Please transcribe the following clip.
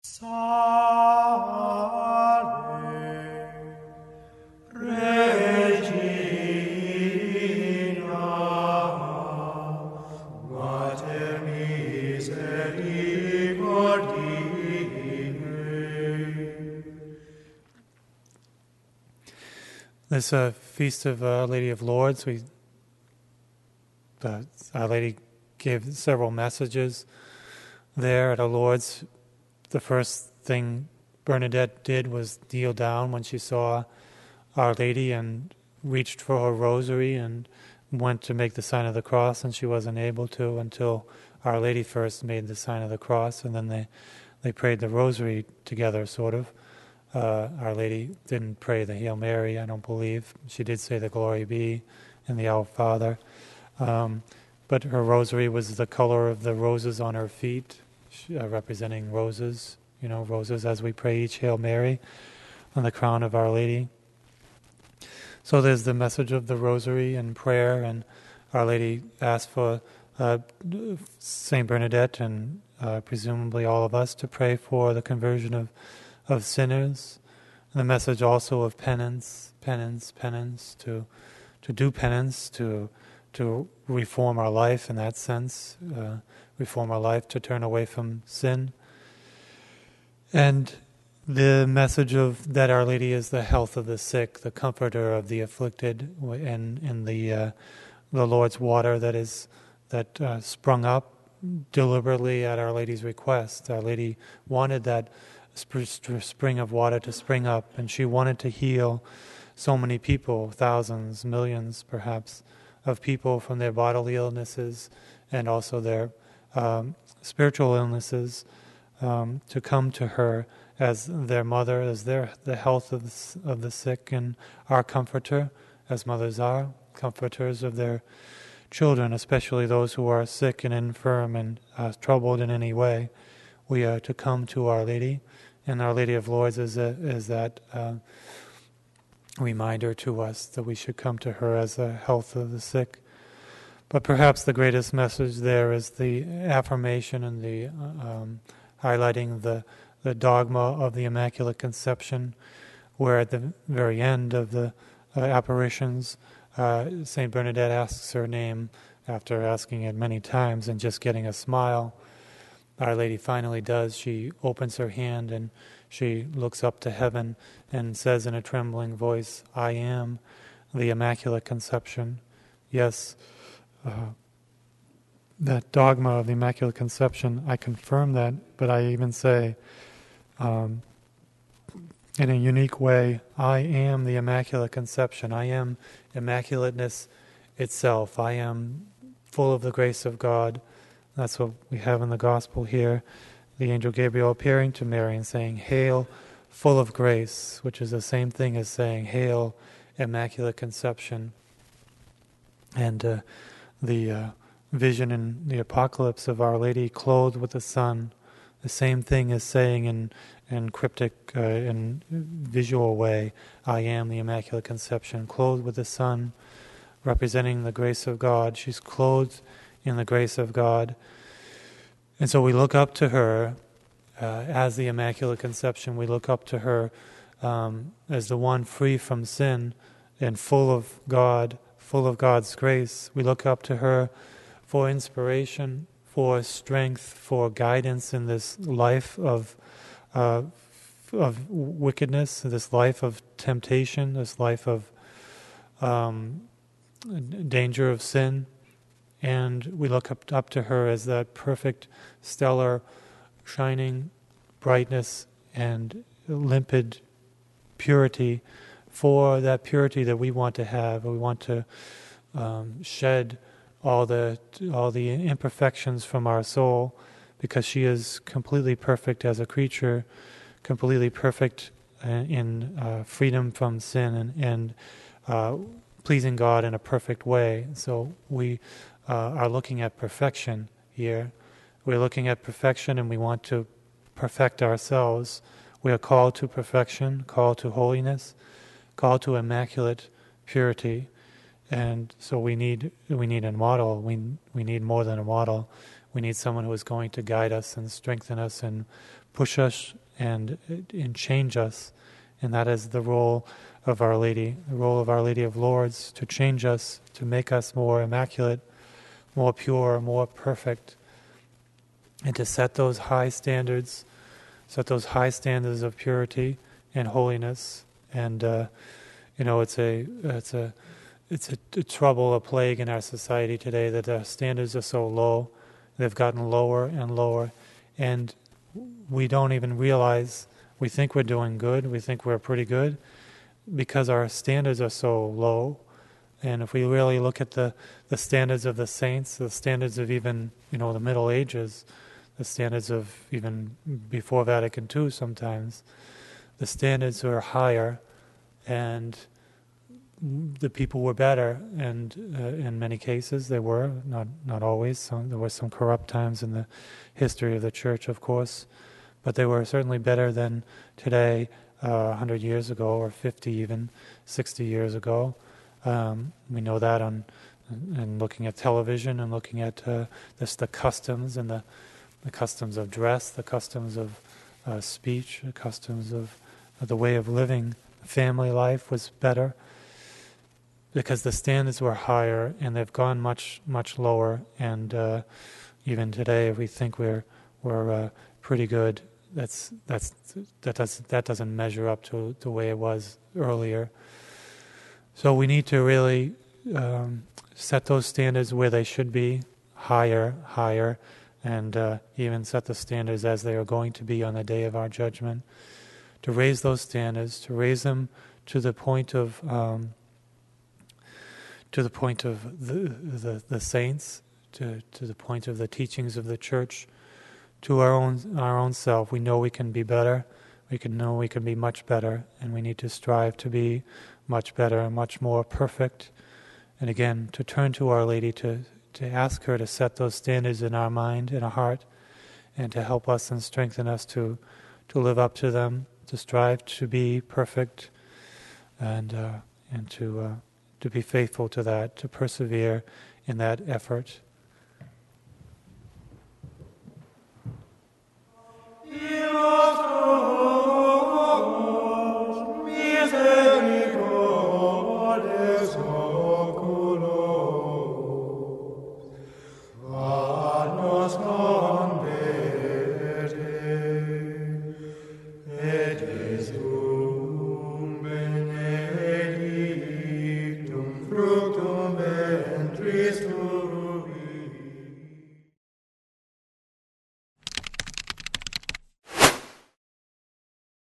Salve, Regina, Mater misericordiae. This feast of Our Lady of Lourdes, Our Lady gave several messages there at our Lourdes. The first thing Bernadette did was kneel down when she saw Our Lady and reached for her rosary and went to make the sign of the cross, and she wasn't able to until Our Lady first made the sign of the cross, and then they prayed the rosary together, sort of. Our Lady didn't pray the Hail Mary, I don't believe. She did say the Glory Be and the Our Father. But her rosary was the color of the roses on her feet, representing roses, roses as we pray each Hail Mary on the crown of Our Lady. So there's the message of the rosary and prayer, and Our Lady asked for Saint Bernadette and presumably all of us to pray for the conversion of sinners. And the message also of penance, to do penance, to reform our life in that sense, reform our life to turn away from sin. And the message of that Our Lady is the health of the sick, the comforter of the afflicted, and the Lord's water that sprung up deliberately at Our Lady's request. Our Lady wanted that spring of water to spring up, and she wanted to heal so many people, thousands, millions perhaps, of people from their bodily illnesses and also their spiritual illnesses, to come to her as their mother, as the health of the sick, and our comforter, as mothers are, comforters of their children, especially those who are sick and infirm and troubled in any way. We are to come to Our Lady, and Our Lady of Lourdes is that reminder to us that we should come to her as the health of the sick. But perhaps the greatest message there is the affirmation and the highlighting the dogma of the Immaculate Conception, where at the very end of the apparitions, Saint Bernadette asks her name after asking it many times and just getting a smile. Our Lady finally does. She opens her hand and she looks up to heaven and says in a trembling voice, "I am the Immaculate Conception." Yes, that dogma of the Immaculate Conception, I confirm that, but I even say, in a unique way, I am the Immaculate Conception. I am immaculateness itself. I am full of the grace of God. That's what we have in the Gospel here. The angel Gabriel appearing to Mary and saying, "Hail, full of grace," which is the same thing as saying, "Hail, Immaculate Conception." And the vision in the Apocalypse of Our Lady clothed with the sun, the same thing as saying in cryptic, in visual way, "I am the Immaculate Conception," clothed with the sun, representing the grace of God. She's clothed in the grace of God. And so we look up to her as the Immaculate Conception. We look up to her as the one free from sin and full of God, full of God's grace. We look up to her for inspiration, for strength, for guidance in this life of wickedness, this life of temptation, this life of danger of sin. And we look up to her as that perfect, stellar, shining brightness and limpid purity, for that purity that we want to have. We want to shed all the imperfections from our soul, because she is completely perfect as a creature, completely perfect in freedom from sin and pleasing God in a perfect way. So we are looking at perfection here. We're looking at perfection, and we want to perfect ourselves. We are called to perfection, called to holiness, called to immaculate purity. And so we need a model. We need more than a model. We need someone who is going to guide us and strengthen us and push us and change us. And that is the role of Our Lady, the role of Our Lady of Lourdes, to change us, to make us more immaculate, more pure, more perfect, and to set those high standards of purity and holiness. And it's a trouble, a plague in our society today that our standards are so low. They've gotten lower and lower, and we don't even realize. We think we're doing good. We think we're pretty good because our standards are so low. And if we really look at the standards of the saints, the standards of even the Middle Ages, the standards of even before Vatican II sometimes, the standards were higher, and the people were better, and in many cases they were, not always. There were some corrupt times in the history of the Church, of course, but they were certainly better than today, 100 years ago, or 50 even, 60 years ago. We know that and looking at television and looking at the customs and the customs of dress, the customs of speech, the customs of the way of living. Family life was better because the standards were higher, and they've gone much, much lower. And even today, if we think we're pretty good, that doesn't measure up to the way it was earlier. So we need to really set those standards where they should be, higher, and even set the standards as they are going to be on the day of our judgment. To raise those standards, to raise them to the point of the saints, to the point of the teachings of the Church, to our own self. We know we can be better. We can be much better, and we need to strive to be much better and much more perfect. And again, to turn to Our Lady, to ask her to set those standards in our mind, in our heart, and to help us and strengthen us to live up to them, to strive to be perfect, and to be faithful to that, to persevere in that effort.